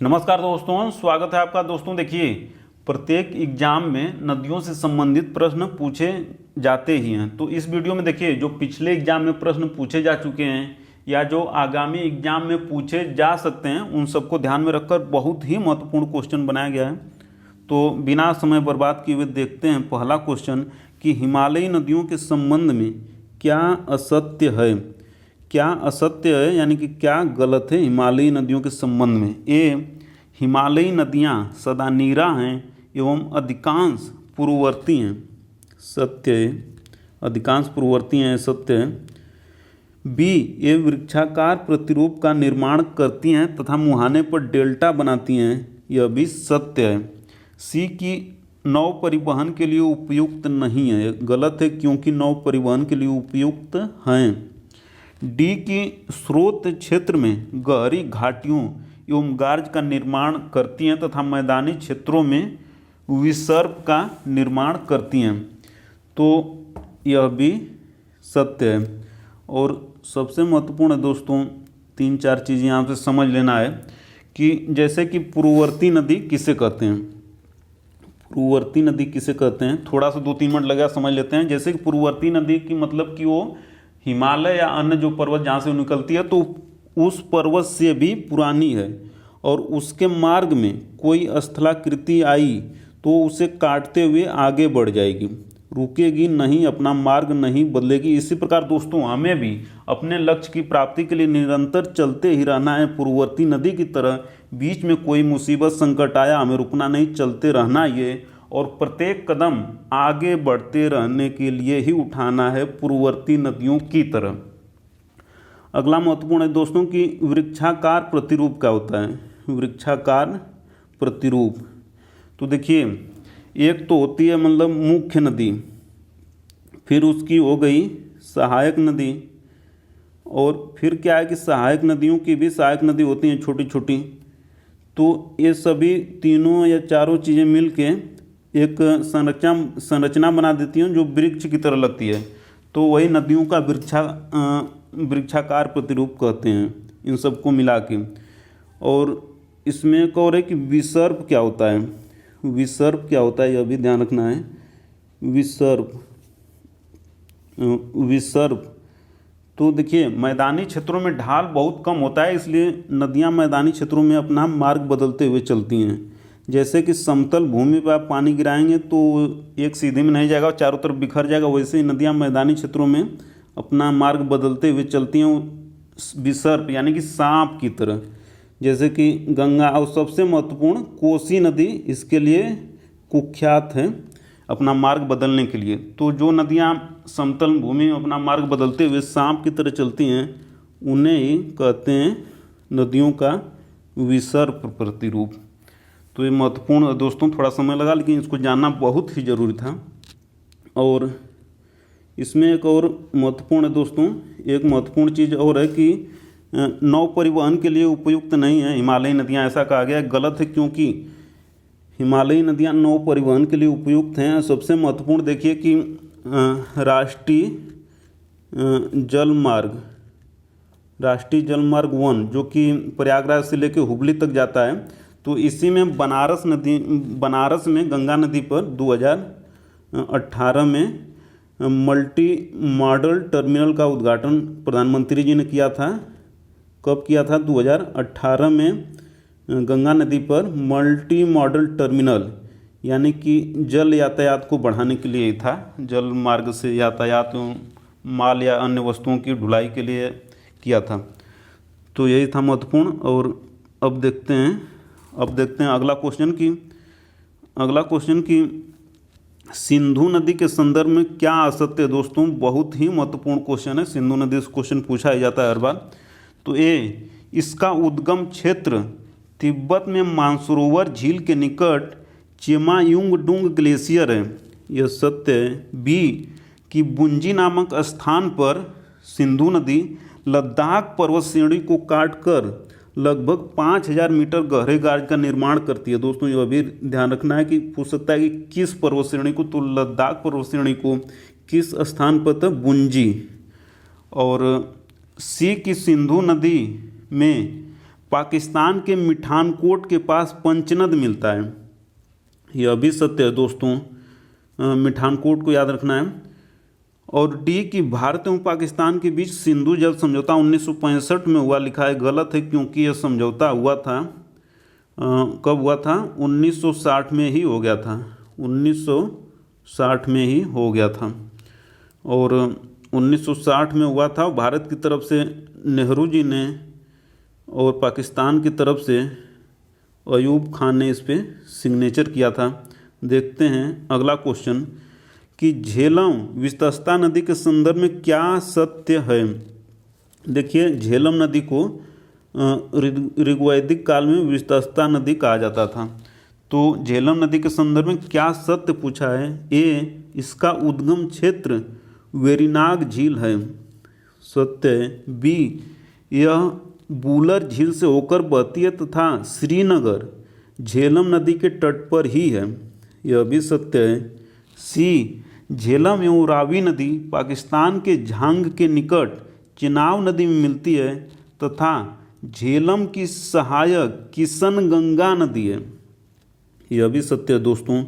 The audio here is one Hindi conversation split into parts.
नमस्कार दोस्तों, स्वागत है आपका। दोस्तों देखिए, प्रत्येक एग्जाम में नदियों से संबंधित प्रश्न पूछे जाते ही हैं। तो इस वीडियो में देखिए, जो पिछले एग्जाम में प्रश्न पूछे जा चुके हैं या जो आगामी एग्जाम में पूछे जा सकते हैं, उन सबको ध्यान में रखकर बहुत ही महत्वपूर्ण क्वेश्चन बनाया गया है। तो बिना समय बर्बाद किए हुए देखते हैं पहला क्वेश्चन कि हिमालयी नदियों के संबंध में क्या असत्य है। क्या असत्य है यानी कि क्या गलत है हिमालयी नदियों के संबंध में। ए, हिमालयी नदियाँ सदा नीरा हैं एवं अधिकांश पूर्ववर्ती हैं, सत्य है। अधिकांश पूर्ववर्ती हैं, सत्य है। बी, ये वृक्षाकार प्रतिरूप का निर्माण करती हैं तथा मुहाने पर डेल्टा बनाती हैं, यह भी सत्य है। सी, की नौ परिवहन के लिए उपयुक्त नहीं है, गलत है क्योंकि नौ परिवहन के लिए उपयुक्त हैं। डी, की स्रोत क्षेत्र में गहरी घाटियों एवं गार्ज का निर्माण करती हैं तथा मैदानी क्षेत्रों में विसर्प का निर्माण करती हैं, तो यह भी सत्य है। और सबसे महत्वपूर्ण है दोस्तों, 3-4 चीज़ें यहाँ से समझ लेना है कि जैसे कि पूर्ववर्ती नदी किसे कहते हैं। पूर्ववर्ती नदी किसे कहते हैं, थोड़ा सा 2-3 मिनट लगा समझ लेते हैं। जैसे कि पूर्ववर्ती नदी की मतलब कि वो हिमालय या अन्य जो पर्वत जहाँ से निकलती है, तो उस पर्वत से भी पुरानी है और उसके मार्ग में कोई स्थलाकृति आई तो उसे काटते हुए आगे बढ़ जाएगी, रुकेगी नहीं, अपना मार्ग नहीं बदलेगी। इसी प्रकार दोस्तों, हमें भी अपने लक्ष्य की प्राप्ति के लिए निरंतर चलते ही रहना है। पूर्ववर्ती नदी की तरह बीच में कोई मुसीबत संकट आया, हमें रुकना नहीं, चलते रहना ये, और प्रत्येक कदम आगे बढ़ते रहने के लिए ही उठाना है, पूर्ववर्ती नदियों की तरह। अगला महत्वपूर्ण है दोस्तों कि वृक्षाकार प्रतिरूप क्या होता है। वृक्षाकार प्रतिरूप, तो देखिए, एक तो होती है मतलब मुख्य नदी, फिर उसकी हो गई सहायक नदी, और फिर क्या है कि सहायक नदियों की भी सहायक नदी होती हैं छोटी छोटी। तो ये सभी तीनों या चारों चीज़ें मिलके एक संरचना बना देती हैं जो वृक्ष की तरह लगती है, तो वही नदियों का वृक्षाकार प्रतिरूप कहते हैं इन सबको मिला के। और इसमें एक और है कि विसर्प क्या होता है। विसर्प क्या होता है यह भी ध्यान रखना है। विसर्प तो देखिए, मैदानी क्षेत्रों में ढाल बहुत कम होता है, इसलिए नदियाँ मैदानी क्षेत्रों में अपना मार्ग बदलते हुए चलती हैं। जैसे कि समतल भूमि पर आप पानी गिराएंगे तो एक सीधे में नहीं जाएगा, चारों तरफ बिखर जाएगा, वैसे ही नदियाँ मैदानी क्षेत्रों में अपना मार्ग बदलते हुए चलती हैं विसर्प यानी कि सांप की तरह। जैसे कि गंगा, और सबसे महत्वपूर्ण कोसी नदी इसके लिए कुख्यात है अपना मार्ग बदलने के लिए। तो जो नदियाँ समतल भूमि में अपना मार्ग बदलते हुए सांप की तरह चलती हैं, उन्हें ही कहते हैं नदियों का विसर्प प्रतिरूप। तो ये महत्वपूर्ण दोस्तों, थोड़ा समय लगा लेकिन इसको जानना बहुत ही ज़रूरी था। और इसमें एक और महत्वपूर्ण है दोस्तों, एक महत्वपूर्ण चीज़ और है कि नौ परिवहन के लिए उपयुक्त नहीं है हिमालयी नदियाँ, ऐसा कहा गया है। गलत है क्योंकि हिमालयी नदियाँ नौ परिवहन के लिए उपयुक्त हैं। सबसे महत्वपूर्ण देखिए कि राष्ट्रीय जलमार्ग 1 जो कि प्रयागराज से लेकर हुबली तक जाता है, तो इसी में बनारस में गंगा नदी पर 2018 में मल्टी मॉडल टर्मिनल का उद्घाटन प्रधानमंत्री जी ने किया था। कब किया था? 2018 में गंगा नदी पर मल्टी मॉडल टर्मिनल, यानी कि जल यातायात को बढ़ाने के लिए ही था। जल मार्ग से यातायात माल या अन्य वस्तुओं की ढुलाई के लिए किया था। तो यही था महत्वपूर्ण। और अब देखते हैं अगला क्वेश्चन कि सिंधु नदी के संदर्भ में क्या असत्य है। दोस्तों बहुत ही महत्वपूर्ण क्वेश्चन है, सिंधु नदी से क्वेश्चन पूछा ही जाता है हर बार। तो ए, इसका उद्गम क्षेत्र तिब्बत में मानसरोवर झील के निकट चेमायुंगडुंग ग्लेशियर है, यह सत्य है। बी, कि बुंजी नामक स्थान पर सिंधु नदी लद्दाख पर्वत श्रेणी को काटकर लगभग 5000 मीटर गहरे गार्ज का निर्माण करती है। दोस्तों यह भी ध्यान रखना है कि पूछ सकता है कि किस पर्वत श्रेणी को, तो लद्दाख पर्वत श्रेणी को किस स्थान पर था? बुंजी। और सी, की सिंधु नदी में पाकिस्तान के मिठानकोट के पास पंचनद मिलता है। यह भी सत्य है दोस्तों, मिठानकोट को याद रखना है। और डी कि भारत एवं पाकिस्तान के बीच सिंधु जल समझौता 1965 में हुआ, लिखा है गलत है, क्योंकि यह समझौता हुआ था कब हुआ था? 1960 में ही हो गया था, 1960 में ही हो गया था। और 1960 में हुआ था। भारत की तरफ से नेहरू जी ने और पाकिस्तान की तरफ से अयूब खान ने इस पर सिग्नेचर किया था। देखते हैं अगला क्वेश्चन कि झेलम वितस्ता नदी के संदर्भ में क्या सत्य है। देखिए, झेलम नदी को ऋग्वैदिक काल में वितस्ता नदी कहा जाता था। तो झेलम नदी के संदर्भ में क्या सत्य पूछा है? ए, इसका उद्गम क्षेत्र वेरिनाग झील है, सत्य है। बी, यह बूलर झील से होकर बहती है तथा श्रीनगर झेलम नदी के तट पर ही है, यह भी सत्य है। सी, झेलम एवं रावी नदी पाकिस्तान के झांग के निकट चिनाब नदी में मिलती है तथा झेलम की सहायक किशनगंगा नदी है, यह भी सत्य है दोस्तों।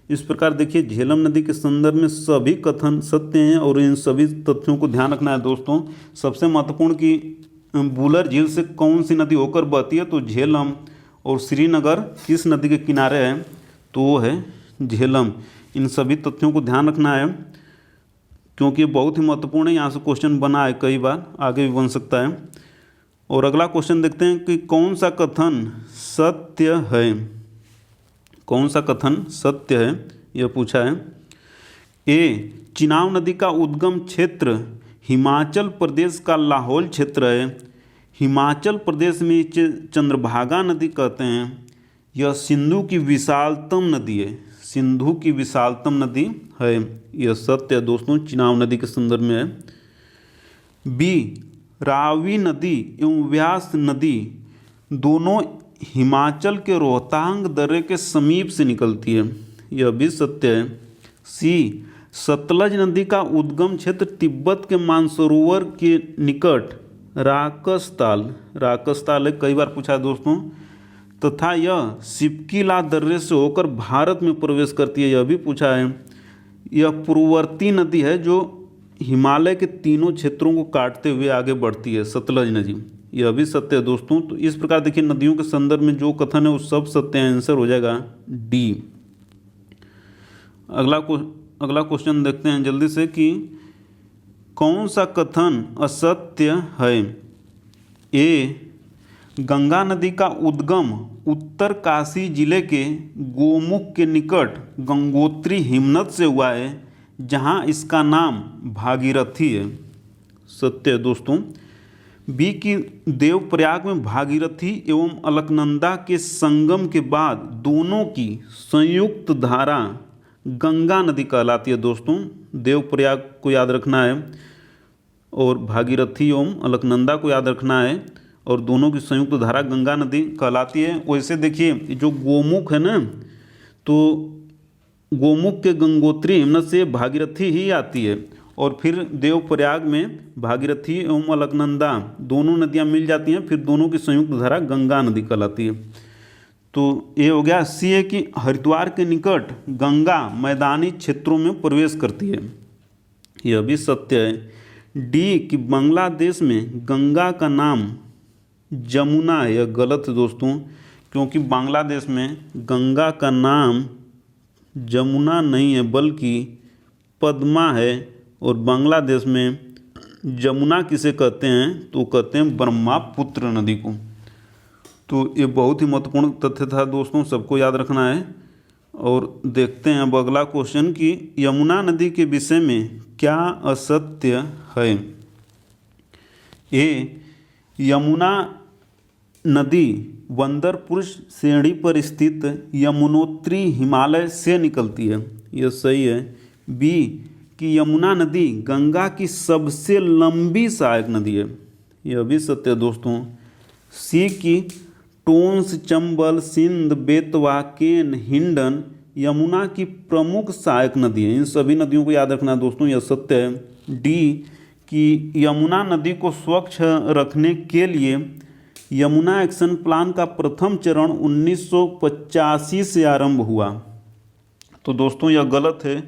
इस प्रकार देखिए, झेलम नदी के संदर्भ में सभी कथन सत्य हैं और इन सभी तथ्यों को ध्यान रखना है दोस्तों। सबसे महत्वपूर्ण कि बूलर झील से कौन सी नदी होकर बहती है, तो झेलम। और श्रीनगर किस नदी के किनारे है, तो वो है झेलम। इन सभी तथ्यों को ध्यान रखना है क्योंकि ये बहुत ही महत्वपूर्ण है। यहाँ से क्वेश्चन बना है कई बार, आगे भी बन सकता है। और अगला क्वेश्चन देखते हैं कि कौन सा कथन सत्य है, कौन सा कथन सत्य है, यह पूछा है। ए, चिनाब नदी का उद्गम क्षेत्र हिमाचल प्रदेश का लाहौल क्षेत्र है। हिमाचल प्रदेश में इसे चंद्रभागा नदी कहते हैं। यह सिंधु की विशालतम नदी है, सिंधु की विशालतम नदी है, यह सत्य है दोस्तों, चिनाब नदी के संदर्भ में है। बी, रावी नदी एवं व्यास नदी दोनों हिमाचल के रोहतांग दर्रे के समीप से निकलती है, यह भी सत्य है। सी, सतलज नदी का उद्गम क्षेत्र तिब्बत के मानसरोवर के निकट राकसताल, राकसताल है, कई बार पूछा है दोस्तों, तथा यह सिपकीला दर्रे से होकर भारत में प्रवेश करती है, यह भी पूछा है। यह पूर्ववर्ती नदी है जो हिमालय के तीनों क्षेत्रों को काटते हुए आगे बढ़ती है, सतलज नदी, यह भी सत्य है दोस्तों। तो इस प्रकार देखिए, नदियों के संदर्भ में जो कथन है वो सब सत्य है, आंसर हो जाएगा डी। अगला क्वेश्चन देखते हैं जल्दी से कि कौन सा कथन असत्य है। ए, गंगा नदी का उद्गम उत्तरकाशी जिले के गोमुख के निकट गंगोत्री हिमनद से हुआ है जहां इसका नाम भागीरथी है, सत्य है दोस्तों। बी, की देवप्रयाग में भागीरथी एवं अलकनंदा के संगम के बाद दोनों की संयुक्त धारा गंगा नदी कहलाती है दोस्तों। देवप्रयाग को याद रखना है और भागीरथी एवं अलकनंदा को याद रखना है और दोनों की संयुक्त धारा गंगा नदी कहलाती है। वैसे देखिए, जो गोमुख है ना, तो गोमुख के गंगोत्री हिमनद से भागीरथी ही आती है और फिर देवप्रयाग में भागीरथी एवं अलकनंदा दोनों नदियां मिल जाती हैं, फिर दोनों की संयुक्त धारा गंगा नदी कहलाती है। तो ये हो गया। सी है कि हरिद्वार के निकट गंगा मैदानी क्षेत्रों में प्रवेश करती है, यह भी सत्य है। डी, कि बांग्लादेश में गंगा का नाम जमुना है, यह गलत है दोस्तों, क्योंकि बांग्लादेश में गंगा का नाम जमुना नहीं है बल्कि पद्मा है। और बांग्लादेश में जमुना किसे कहते हैं, तो कहते हैं ब्रह्मपुत्र नदी को। तो ये बहुत ही महत्वपूर्ण तथ्य था दोस्तों, सबको याद रखना है। और देखते हैं अब अगला क्वेश्चन कि यमुना नदी के विषय में क्या असत्य है। ए, यमुना नदी बंदरपुर श्रेणी पर स्थित यमुनोत्री हिमालय से निकलती है, यह सही है। बी, कि यमुना नदी गंगा की सबसे लंबी सहायक नदी है, यह भी सत्य है दोस्तों। सी, की टोंस, चंबल, सिंध, बेतवा, केन, हिंडन यमुना की प्रमुख सहायक नदी है। इन सभी नदियों को याद रखना दोस्तों, यह सत्य है। डी, कि यमुना नदी को स्वच्छ रखने के लिए यमुना एक्शन प्लान का प्रथम चरण 1985 से आरंभ हुआ। तो दोस्तों यह गलत है,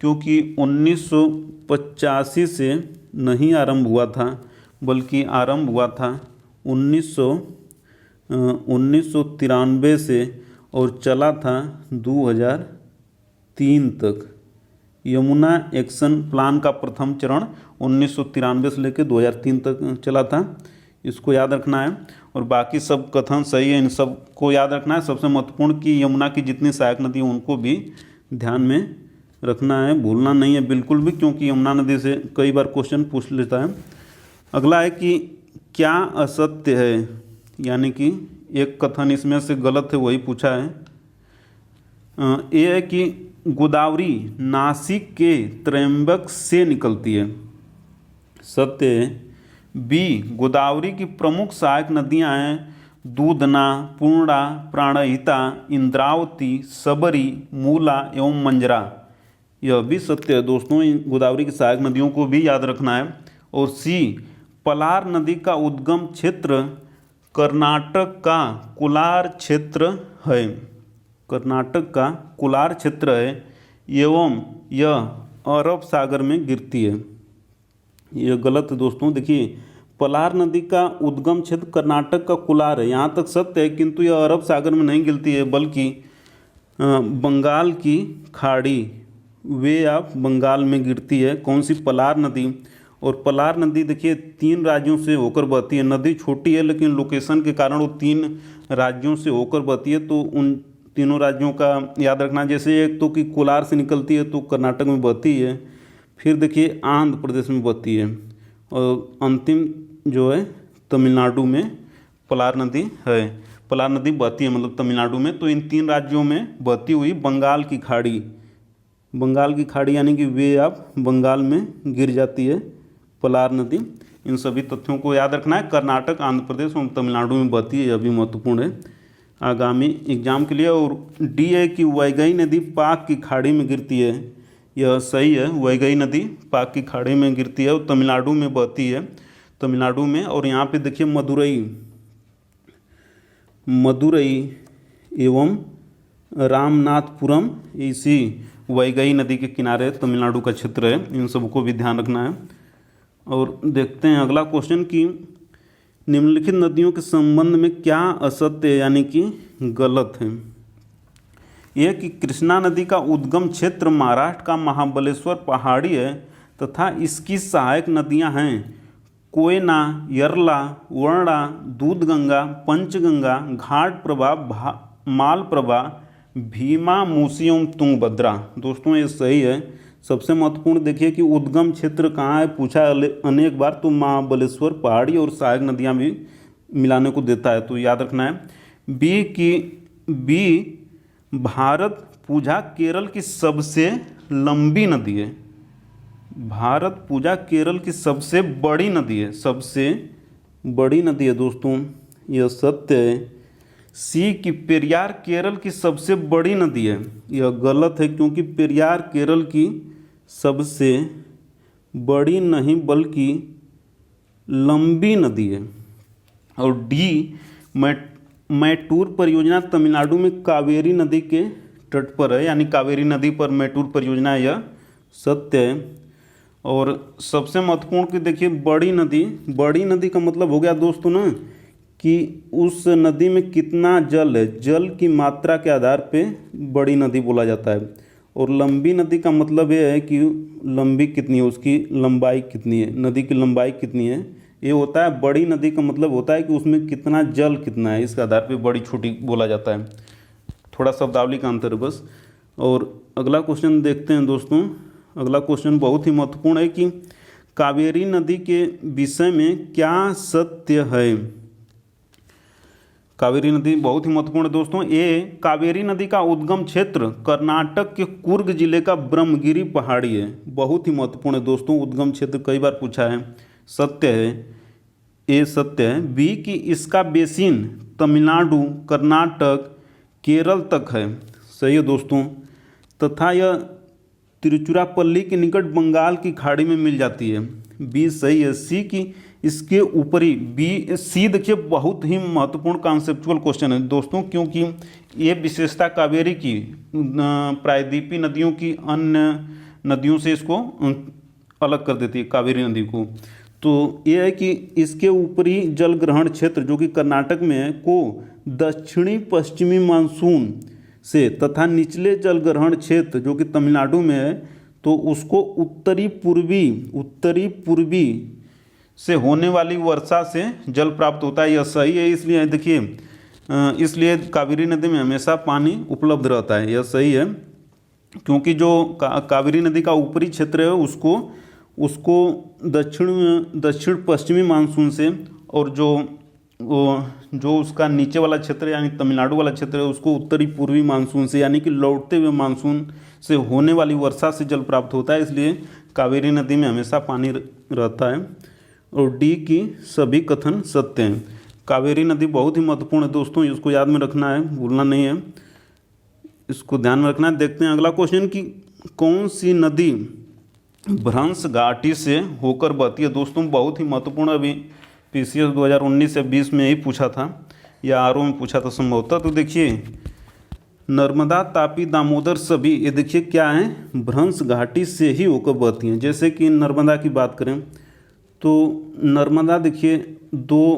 क्योंकि 1985 से नहीं आरंभ हुआ था, बल्कि आरंभ हुआ था 1993 से और चला था 2003 तक। यमुना एक्शन प्लान का प्रथम चरण 1993 से लेकर 2003 तक चला था, इसको याद रखना है। और बाकी सब कथन सही है, इन सब को याद रखना है। सबसे महत्वपूर्ण कि यमुना की जितनी सहायक नदी हैं उनको भी ध्यान में रखना है, भूलना नहीं है बिल्कुल भी, क्योंकि यमुना नदी से कई बार क्वेश्चन पूछ लेता है। अगला है कि क्या असत्य है, यानी कि एक कथन इसमें से गलत है, वही पूछा है। ये है कि गोदावरी नासिक के त्रयंबक से निकलती है, सत्य है। बी, गोदावरी की प्रमुख सहायक नदियां हैं दूधना, पूर्णा, प्राणहिता, इंद्रावती, सबरी, मूला एवं मंजरा, यह भी सत्य है दोस्तों। इन गोदावरी की सहायक नदियों को भी याद रखना है। और सी, पलार नदी का उद्गम क्षेत्र कर्नाटक का कोलार क्षेत्र है, कर्नाटक का कोलार क्षेत्र है एवं यह अरब सागर में गिरती है, यह गलत है दोस्तों। देखिए, पलार नदी का उद्गम क्षेत्र कर्नाटक का कोलार है, यहाँ तक सत्य है, किंतु यह अरब सागर में नहीं गिरती है, बल्कि बंगाल की खाड़ी, वे ऑफ बंगाल में गिरती है। कौन सी? पलार नदी। और पलार नदी देखिए 3 राज्यों से होकर बहती है। नदी छोटी है, लेकिन लोकेशन के कारण वो 3 राज्यों से होकर बहती है, तो उन तीनों राज्यों का याद रखना। जैसे एक तो कि कोलार से निकलती है तो कर्नाटक में बहती है, फिर देखिए आंध्र प्रदेश में बहती है, और अंतिम जो है तमिलनाडु में पलार नदी है। पलार नदी बहती है मतलब तमिलनाडु में। तो इन 3 राज्यों में बहती हुई बंगाल की खाड़ी, बंगाल की खाड़ी यानी कि वे ऑफ बंगाल में गिर जाती है पलार नदी। इन सभी तथ्यों को याद रखना है। कर्नाटक, आंध्र प्रदेश और तमिलनाडु में बहती है, यह भी महत्वपूर्ण है आगामी एग्जाम के लिए। और डी है कि वैगई नदी पाक की खाड़ी में गिरती है, यह सही है। वैगई नदी पाक की खाड़ी में गिरती है और तमिलनाडु में बहती है, तमिलनाडु में। और यहाँ पे देखिए मदुरई एवं रामनाथपुरम इसी वैगई नदी के किनारे तमिलनाडु का क्षेत्र है, इन सबको भी ध्यान रखना है। और देखते हैं अगला क्वेश्चन कि निम्नलिखित नदियों के संबंध में क्या असत्य है, यानी कि गलत है। यह कि कृष्णा नदी का उद्गम क्षेत्र महाराष्ट्र का महाबलेश्वर पहाड़ी है तथा इसकी सहायक नदियां हैं कोयना, यरला, वर्णा, दूधगंगा, पंचगंगा, घाट प्रभा, मालप्रभा, भीमा, मूसी एवं तुंगभद्रा। दोस्तों ये सही है। सबसे महत्वपूर्ण देखिए कि उद्गम क्षेत्र कहाँ है, पूछा अनेक बार, तो महाबलेश्वर पहाड़ी और सहायक नदियाँ भी मिलाने को देता है, तो याद रखना है। बी, भारत पूजा केरल की सबसे लंबी नदी है, भारत पूजा केरल की सबसे बड़ी नदी है, सबसे बड़ी नदी है दोस्तों, यह सत्य है। सी, कि पेरियार केरल की सबसे बड़ी नदी है, यह गलत है, क्योंकि पेरियार केरल की सबसे बड़ी नहीं बल्कि लंबी नदी है। और डी, मैटूर परियोजना तमिलनाडु में कावेरी नदी के तट पर है, यानी कावेरी नदी पर मैटूर परियोजना, यह सत्य है। और सबसे महत्वपूर्ण कि देखिए बड़ी नदी का मतलब हो गया दोस्तों ना कि उस नदी में कितना जल है, जल की मात्रा के आधार पे बड़ी नदी बोला जाता है। और लंबी नदी का मतलब ये है कि लंबी कितनी है, उसकी लंबाई कितनी है, नदी की लंबाई कितनी है, ये होता है। बड़ी नदी का मतलब होता है कि उसमें कितना जल कितना है, इसके आधार पे बड़ी छोटी बोला जाता है। थोड़ा शब्दावली का अंतर है बस। और अगला क्वेश्चन देखते हैं दोस्तों। अगला क्वेश्चन बहुत ही महत्वपूर्ण है कि कावेरी नदी के विषय में क्या सत्य है। कावेरी नदी बहुत ही महत्वपूर्ण है दोस्तों। ये कावेरी नदी का उद्गम क्षेत्र कर्नाटक के कुर्ग जिले का ब्रह्मगिरी पहाड़ी है, बहुत ही महत्वपूर्ण है दोस्तों। उद्गम क्षेत्र कई बार पूछा है, सत्य है, ये सत्य है। बी, कि इसका बेसिन तमिलनाडु, कर्नाटक, केरल तक है, सही है दोस्तों। तथा यह तिरुचिरापल्ली के निकट बंगाल की खाड़ी में मिल जाती है, बी सही है। सी, कि इसके ऊपरी बी सी देखिए बहुत ही महत्वपूर्ण कॉन्सेप्चुअल क्वेश्चन है दोस्तों, क्योंकि ये विशेषता कावेरी की प्रायद्वीपीय नदियों की अन्य नदियों से इसको अलग कर देती है कावेरी नदी को। तो ये है कि इसके ऊपरी जल ग्रहण क्षेत्र जो कि कर्नाटक में है को दक्षिणी पश्चिमी मानसून से तथा निचले जल ग्रहण क्षेत्र जो कि तमिलनाडु में है तो उसको उत्तरी पूर्वी से होने वाली वर्षा से जल प्राप्त होता है। यह सही है, इसलिए देखिए इसलिए कावेरी नदी में हमेशा पानी उपलब्ध रहता है, यह सही है, क्योंकि जो कावेरी नदी का ऊपरी क्षेत्र है उसको दक्षिण पश्चिमी मानसून से और जो उसका नीचे वाला क्षेत्र यानी तमिलनाडु वाला क्षेत्र है उसको उत्तरी पूर्वी मानसून से यानी कि लौटते हुए मानसून से होने वाली वर्षा से जल प्राप्त होता है, इसलिए कावेरी नदी में हमेशा पानी रहता है। और डी की सभी कथन सत्य हैं। कावेरी नदी बहुत ही महत्वपूर्ण है दोस्तों, इसको याद में रखना है, भूलना नहीं है, इसको ध्यान में रखना है। देखते हैं अगला क्वेश्चन कि कौन सी नदी भ्रंश घाटी से होकर बहती है। दोस्तों बहुत ही महत्वपूर्ण, अभी पीसीएस 2019 या 20 में ही पूछा था या आरओ में पूछा था संभवतः। तो देखिए नर्मदा, तापी, दामोदर सभी ये देखिए क्या है, भ्रंश घाटी से ही होकर बहती हैं। जैसे कि नर्मदा की बात करें तो नर्मदा देखिए दो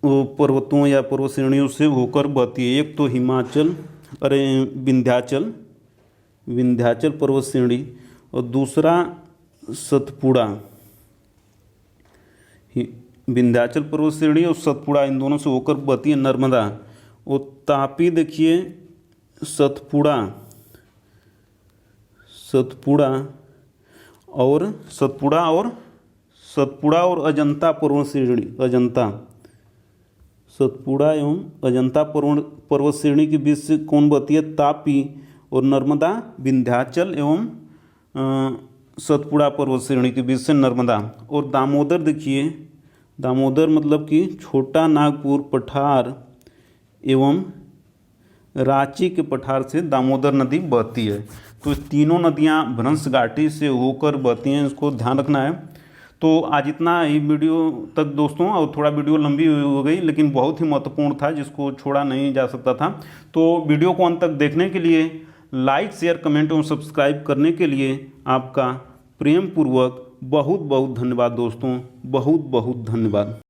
पर्वतों या पर्वत श्रेणियों से होकर बहती है। एक तो विंध्याचल पर्वत श्रेणी और दूसरा सतपुड़ा। विंध्याचल पर्वत श्रेणी और सतपुड़ा इन दोनों से होकर बहती है नर्मदा। और तापी देखिए सतपुड़ा और अजंता पर्वत श्रेणी, सतपुड़ा एवं अजंता पर्वत श्रेणी के बीच से कौन बहती है, तापी। और नर्मदा विंध्याचल एवं सतपुड़ा पर्वत श्रेणी के बीच से नर्मदा। और दामोदर देखिए, दामोदर मतलब कि छोटा नागपुर पठार एवं रांची के पठार से दामोदर नदी बहती है। तो तीनों नदियां भ्रंश घाटी से होकर बहती हैं, इसको ध्यान रखना है। तो आज इतना ही वीडियो तक दोस्तों, और थोड़ा वीडियो लंबी हो गई लेकिन बहुत ही महत्वपूर्ण था जिसको छोड़ा नहीं जा सकता था। तो वीडियो को अंत तक देखने के लिए, लाइक शेयर कमेंट एवं सब्सक्राइब करने के लिए आपका प्रेम पूर्वक बहुत बहुत धन्यवाद दोस्तों, बहुत बहुत धन्यवाद।